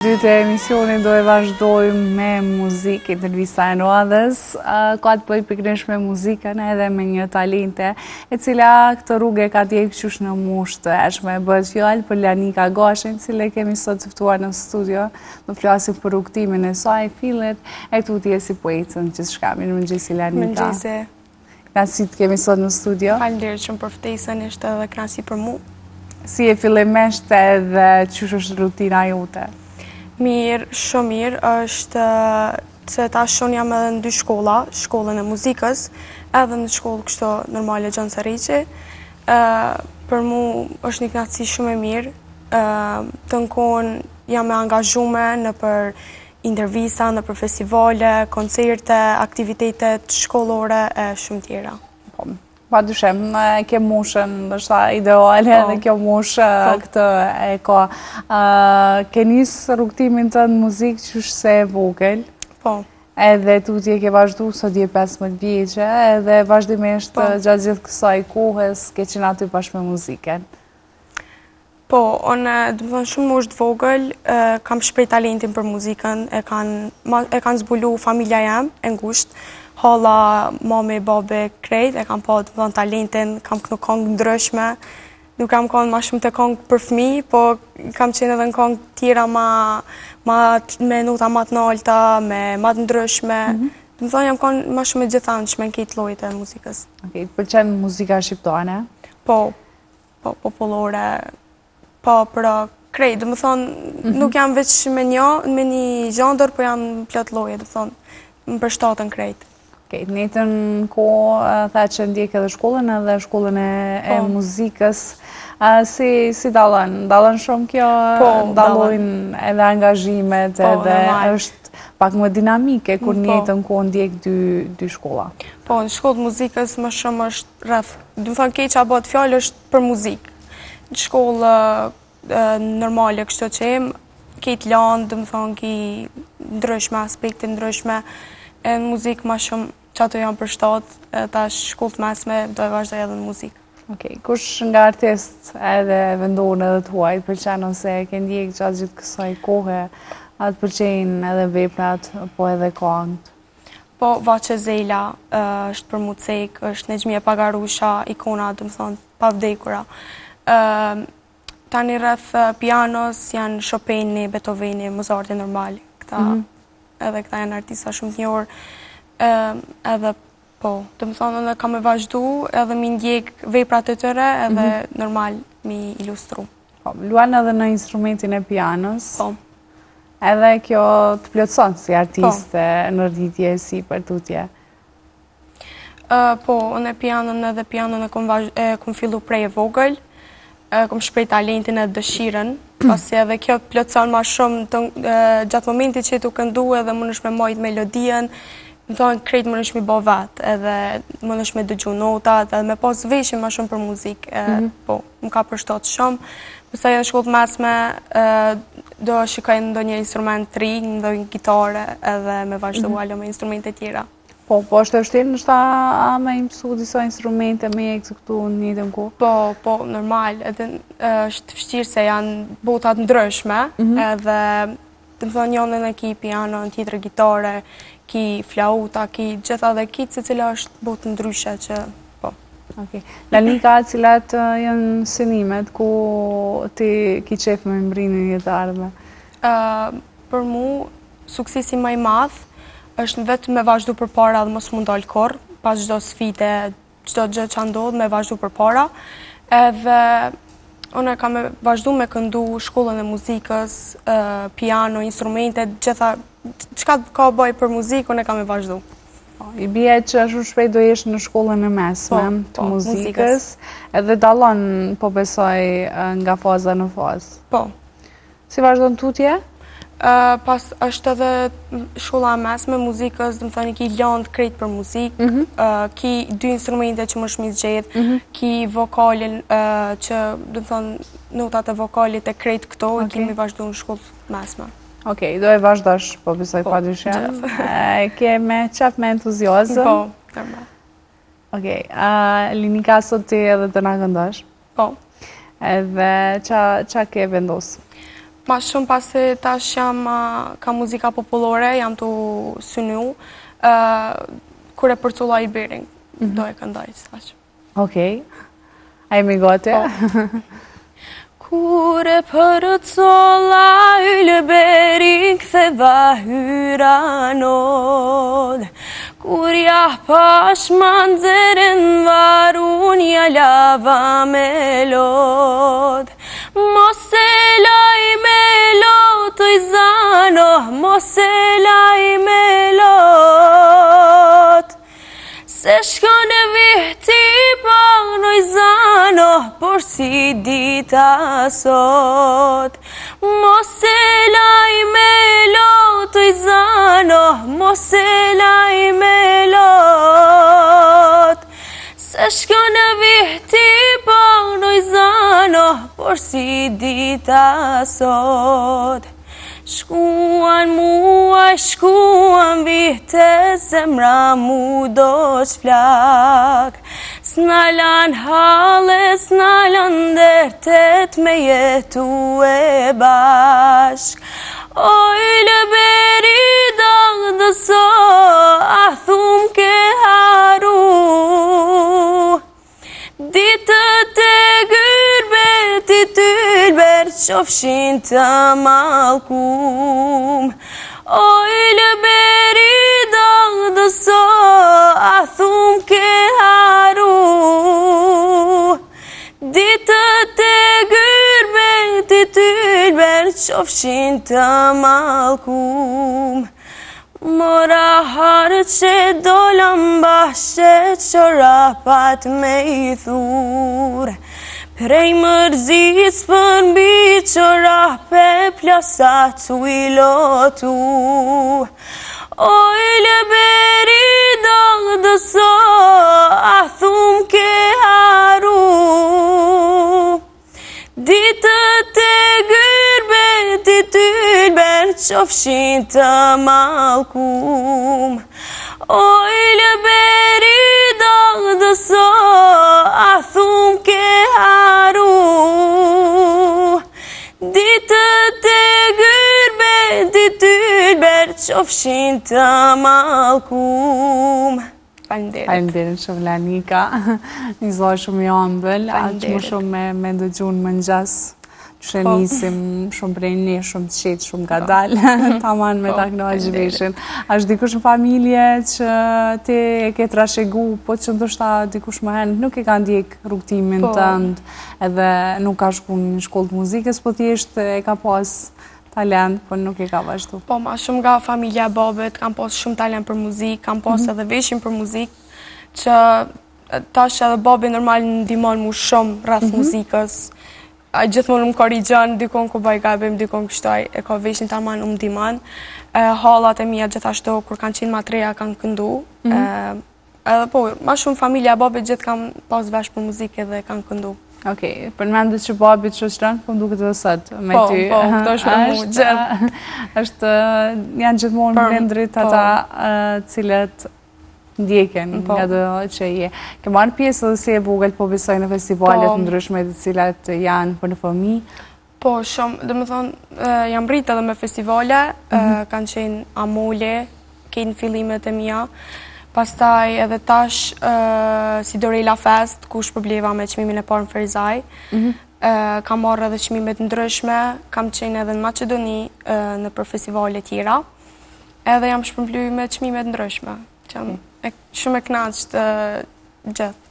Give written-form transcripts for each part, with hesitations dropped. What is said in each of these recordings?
Dytë e emisionin do e vazhdojmë me muzikë, intervista e radhës, ka të bëjë pikërisht me muzikën edhe me një talente e cila këtë rrugë ka djegë qysh në moshë të hershme. Bëhet fjalë për Lanika Gashin, cilën kemi sot të ftuar në studio. Do flasim për rrugtimin e saj, fillet e tutje si poetën gjithçka. Mirëmëngjes Lanika. Mirëmëngjes. Kënaqësi të kemi sot në studio. Faleminderit shumë për ftesën, ishte edhe kënaqësi për mua. Si e fillimisht edhe çush është rutina jote? Mirë, shumë mirë, është se tash unë jam edhe në dy shkolla, shkollën e muzikës, edhe në shkollë kështu normale Gjon Sarriçi. Për mu është një kënaqësi shumë e mirë, të nkon jam e angazhuar në për intervista, në për festivale, koncerte, aktivitetet shkollore e shumë tjera. Pa dyshem, ke moshën, është ideale dhe kjo moshë këtë e ka. Ke nisë rrugtimin të në muzikë qysh se e vogël. Po. Edhe tutje ke vazhdu sot je 15 vjeqe, edhe vazhdimisht gjatë gjithë kësaj kohës ke qenë aty bashkë me muzikën. Po, unë dhe më thonë shumë moshë të vogël, kam shprej talentin për muzikën, e kanë zbulu familja jam, e ngushtë. Hala, mami, babe, krejt, e kam pa të dhënë talentin, kam kënu kongë ndryshme, nuk kam konë ma shumë të kongë për fmi, po kam qenë edhe në kongë tjera me nota ma të nalta, me ma të ndryshme. Dhe më thonë jam konë ma shumë e gjithanshme në këtë lojt e muzikës. Okej, të pëlqen muzika shqiptare? Po, popullore, po për krejt, dhe më thonë nuk jam veç me një gjandër, po jam plot loje, dhe më thonë më përshtatën krejt. Në jetën ko, tha që ndjek edhe shkollën e muzikës. Si dalën? Dalën shumë kjo? Po, dalojnë edhe angazhimet, edhe është pak më dinamike, kur në jetën ko ndjek dy shkolla. Po, në shkollë muzikës më shumë është rrëth. Dëmë thonë kej që a bëtë fjallë është për muzikë. Në shkollë normale kështë që emë, kej të lanë, dëmë thonë ki ndryshme, aspekte ndryshme, e në muzikë më shumë që ato janë për shtatë, ta shkollë të mesme, do e vazhdoj edhe në muzikë. Okej, kush nga artist edhe vendon edhe të huaj, pëlqen ose ke ndjek gjatë gjithë kësaj kohë, atë pëlqejnë edhe veprat, po edhe këngët? Po, Vaçe Zela është për mu cek, është Nexhmia Pagarusha, ikona, dhe më thonë, pa vdekura. Tani rreth pianos janë Chopini, Beethoveni, Mozarti normali. Edhe këta janë artista shumë të njohur. Edhe po, të më thonë edhe kam e vazhdu, edhe mi ndjek veprat e tëre, edhe normal mi ilustru. Po, luan edhe në instrumentin e pianos. Po. Edhe kjo të plotëson si artiste në rritje si për tutje. Po, unë edhe pianon e kom fillu prej e vogël, kom shprej talentin e dëshiren, pasi edhe kjo të plotëson ma shumë gjatë momenti që tu këndu edhe më nësh me majt melodien, më thonë krejt më nësh mi bo vetë, edhe më nësh me dëgju notat, edhe me pas veshin ma shumë për muzikë, po, më ka përshtatë shumë. Mësa në shkollë të mesme, do shikaj ndo një instrument të ri, ndo një gitare, edhe me vazhdu alo me instrumente tjera. Po, është e vështirë nështë me imësu disa instrumente me ekzekutu në një ku? Po, normal, edhe është vështirë se janë botat ndryshme, edhe të më thonë njënë në ki piano, në tjetër gitare, ki flauta, ki gjitha dhe kitë, se cila është botë ndryshe që, po. Lanika, cilat janë sënimet, ku ti ki qefë me mbrinë një të ardhme? Për mu, suksesi maj madhë, është vetë me vazhdu për para dhe mos mund dalë korë, pas gjdo sfide, gjdo gjë që ndodhë, me vazhdu për para. Edhe unë kam vazhdu me këndu shkollën e muzikës, piano, instrumente, gjitha, qka ka bëj për muzikë, unë kam vazhdu. I bje që shumë shpejt do jesh në shkollën e mesme të muzikës, edhe dalon, po besoj, nga faza në fazë. Po. Si vazhdo në tutje? Pas është edhe shkolla e mesme muzikës, dhe më thoni ki landë krejt për muzikë, ki dy instrumente që më shmi zgjedh, ki vokalin që, dhe më thonë, notat e vokalit e krejt këto, i kemi vazhdu në shkollë mesme. Okej, do e vazhdosh, po besoj pa dyshem. Ke me qef me entuziazëm? Po, normal. Okej, Lanika sot ti edhe të na këndosh? Po. Edhe qa ke vendosë? Ma shumë pasi tash jam ka muzika popullore, jam të synu, kur e përculla i Bering, do e këndoj tash. Okej, a jemi gati? Kur e përculla i Bering, ktheva hyra nod, kur ja pash manzerin varun, ja lava me lod. Mos e laj me lot, oj zano, mos e laj me lot. Se shkon e vihti pan, oj zano, por si dita sot. Mos e laj me lot, oj zano, mos e laj me lot. Se shkon e vihti pan, oj zano, por si dita sot. Shkuan muaj, shkuan vite, zemra mu do shflak. S'nalan hale, s'nalan dertet, me jetu e bashk. Oj lëberi dal dëso, a thum ke haru. Ditët e gyrbet i tylber, qofshin të malkum. Oj lëberi dal dëso, a thum ke haru. Ditët e gyrbet i tylber, qofshin të malkum. Mora harët që dollën bashe, qorapat me i thur. Prej mërzis për mbi qorape, plasat u i lotu. Oj lëberi dal dëso, a thum ke haru. Ditët e gyrbet i tylber, qofshin të malkum. Oj lëberi dal dëso, a thum ke haru. Ditët e gyrbet i tylber, qofshin të malkum. Faleminderit shumë Lanika, një zoj shumë i ëmbël, aq më shumë me ndëgjun më ngjas. Që nisim shumë prej një, shumë të qitë, shumë ka dalë, taman me ta kënaqësh. Është dikush në familje që ti e ke trashëgu, po që ndoshta dikush më herët nuk e ka ndjek rrugtimin tënd, edhe nuk ka shku në shkollë të muzikës, po thjesht e ka pas talent, po nuk e ka vazhdu. Po, ma shumë nga familja e babet, kam pas shumë talent për muzikë, kam pas edhe veshin për muzikë, që tash edhe babi normal ndihmon mu shumë rreth muzikës. Gjithmonë më korrigjon, dikon ku bëj gabim, dikon kështaj, e ka veshin tamam më ndihmon. Hallat e mia gjithashtu kur kanë qenë matreja kanë këndu. Edhe po, ma shumë familja e babit gjithë kam pas vesh për muzikë dhe kanë këndu. Okej, përmendet që babit shoqëron, po duket edhe sot me ty. Po, këto është për mu gjithë. Janë gjithmonë blendrit ata cilët ndjeken nga do që je. Ke marrë pjesë edhe si e vogël po besoj në festivalet ndryshme të cilat janë për në fëmijë? Po, shumë, dhe më thonë, jam rritë edhe me festivale, kanë qenë Amole, kejnë fillimet e mia, pastaj edhe tash si Dorela Fest, ku shpërbleva me çmimin e parë në Ferizaj, kam marrë edhe çmimet ndryshme, kam qenë edhe në Maqedoni në për festivale tjera, edhe jam shpërbly me çmimet ndryshme, që shumë e kënaqur gjithë.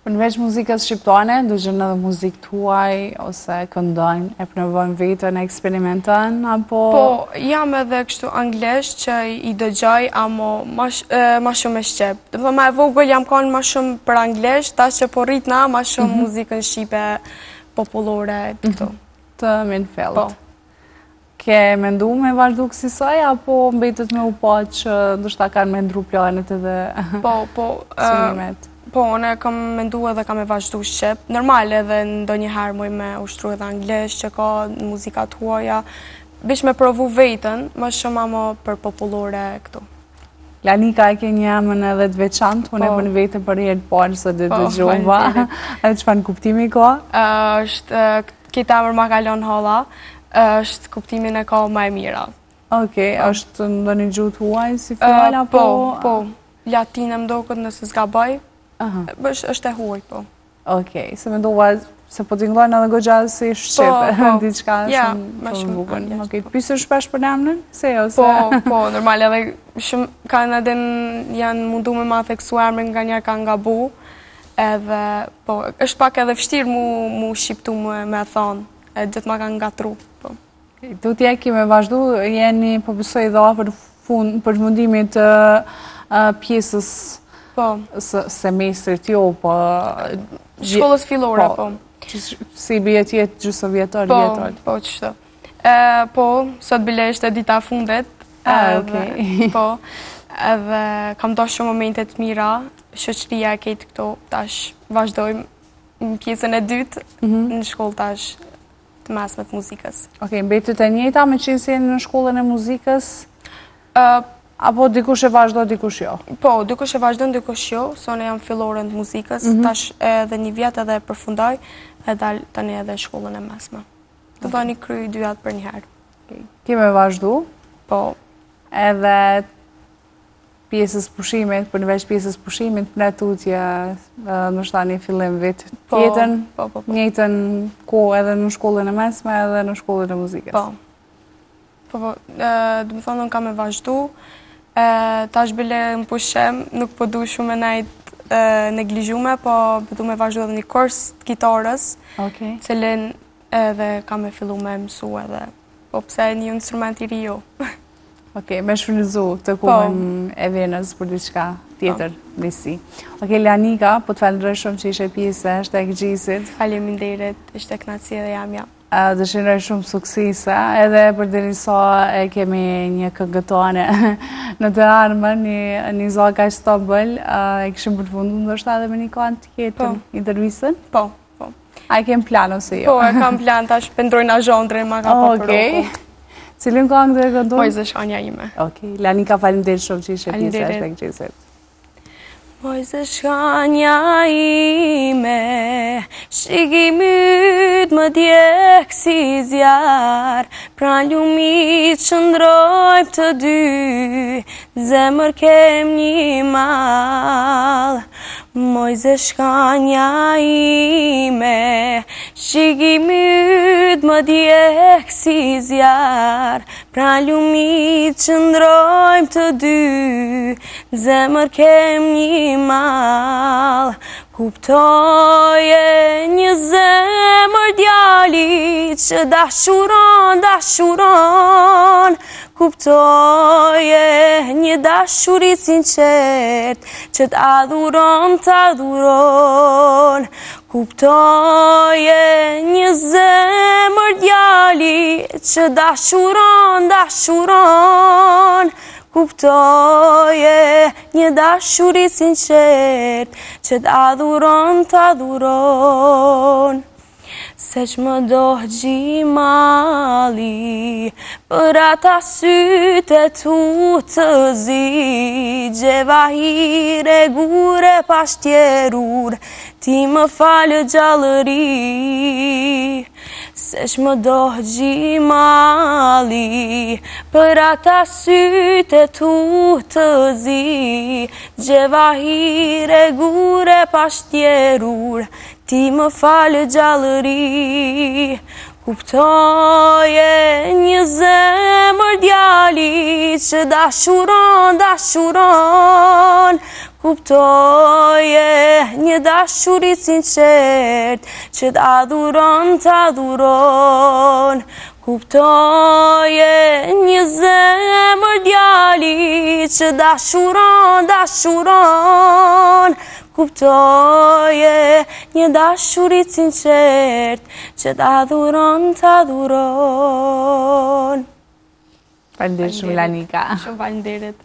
Përveç muzikës shqiptare, dëgjojnë edhe muzikë tuaj, ose këndojnë, e provojnë vetën, e eksperimenton, apo... Po, jam edhe kështu anglisht që i dëgjoj, amo ma shumë e shqip. Dhe më e vogël jam kanë ma shumë për anglisht, tash që po rritna ma shumë muzikën shqipe popullore, të Minfeld. Ke mendu me vazhdu kësisaj, apo mbetet me u pa që ndoshta kanë me ndru planet edhe sunimet? Po, unë kam mendu edhe kam e vazhdu shqip. Normal edhe ndonjëherë muj me ushtru edhe anglisht që ka në muzikat huaja. Bish me provu vetën, më shumë ama për popullore këtu. Lanika e ke një emën edhe të veçantë, unë e për vetën për herë parë së dhe dëgjova. Edhe që fa në kuptimi ka? Këtë emër ma kalon Halla. është kuptimin e ka më e mira. Okej, është ndonjë gjuhë tuaj si fjala apo? Po, latine më duket nëse s'gaboj. Është e huaj, po. Okej, se mendova se po t'ingllojnë edhe goxha si shqip, diçka shumë bukur. Okej, pyesësh shpesh për emrin? Se jo, se... Po, normal edhe shumë kanë edhe janë mundu me ma theksu emrin nga njerë kanë gabu, edhe, po, është pak edhe vështirë mu shqiptu me thonë, e gjithë ma kanë ngatru, po. Tu t'jeki me vazhdu, jeni po besoj dha për mundimit të pjesës semestrit jo, po... Shkollës fillore, po. Si bje tjetë gjysë vjetor, vjetor? Po, qështë. Po, sot bile ishte dita fundet. Okej. Po, edhe kam doshë shumë momentet mira, shoqëria e kejtë këto, tash vazhdojmë në pjesën e dytë, në shkollë tash të mesme të muzikës. Okej, mbetet e njëjta me qenë si në shkollën e muzikës? Apo dikush e vazhdo, dikush jo? Po, dikush e vazhdo, dikush jo, sone jam fillore në muzikës, tash edhe një vjetë edhe përfundoj, e dalë tani edhe shkollën e mesme. Të do një kry 2 jatë për njëherë. Kime vazhdu? Po. Edhe pjesës pushimit, përveç pjesës pushimit, në tutje, nështë ta një fillim vit tjetën, njëjtën ko edhe në shkollën e mesme edhe në shkollën e muzikës. Po, dhe më thonë, në kam e vazhdu, tash bile më pushem, nuk po du shumë e najtë neglizhume, po du me vazhdu edhe një kurs të gitarës, cilin edhe kam e fillu me mësu edhe, po pse një instrument i ri jo. Okej, me shfrytëzu të kohën e venës për diçka tjetër disi. Okej, Leanika, po të falënderoj shumë që ishe pjesë e Gjizit. Faleminderit, ishte kënaqësi edhe jam ja. Dëshiroj shumë suksese, edhe për derisa e kemi një këngëtare në të ardhmen, një zonë kaq stabël, e kishim përfunduar ndoshta edhe me një këngë tjetër, intervistën? Po. A e kem plan ose jo? Po, e kam plan, tash pendrojnë a zhondre, ma ka po për Okej. Cilin këngë dhe këndon? Mojze Shkanja ime. Okej, Leanika, faleminderit shumë që ishe pjesë e Gjizit. Mojze Shkanja ime, shikimit më djekë si zjarë, pra ljumit qëndrojmë të dy, zemër kem një malë. Mojze Shkanja ime, shikimit më djekë si zjarë, pra ljumit qëndrojmë të dy, zemër kem një malë. Kuptoje një zemër djali që dashuron, kuptoje një dashurit sinqert që t'adhuron, kuptoje një zemër djali që dashuron, kuptoje një dashurit sinqert që t'adhuron, se që më dohë gjimali, për ata syte tu të zi, gjevahire gure pashtjerur, ti më falë gjallëri. Se që më dohë gjimali, për ata syte tu të zi, gjevahire gure pashtjerur, ti më falë gjallëri. Kuptoje një zemër djali që dashuron, kuptoje një dashurit sinqert që t'adhuron, kuptoje një zemër djali që dashuron, kuptoje një dashurit sinqert që t'adhuron. Faleminderit shumë, Leanika. Shumë faleminderit.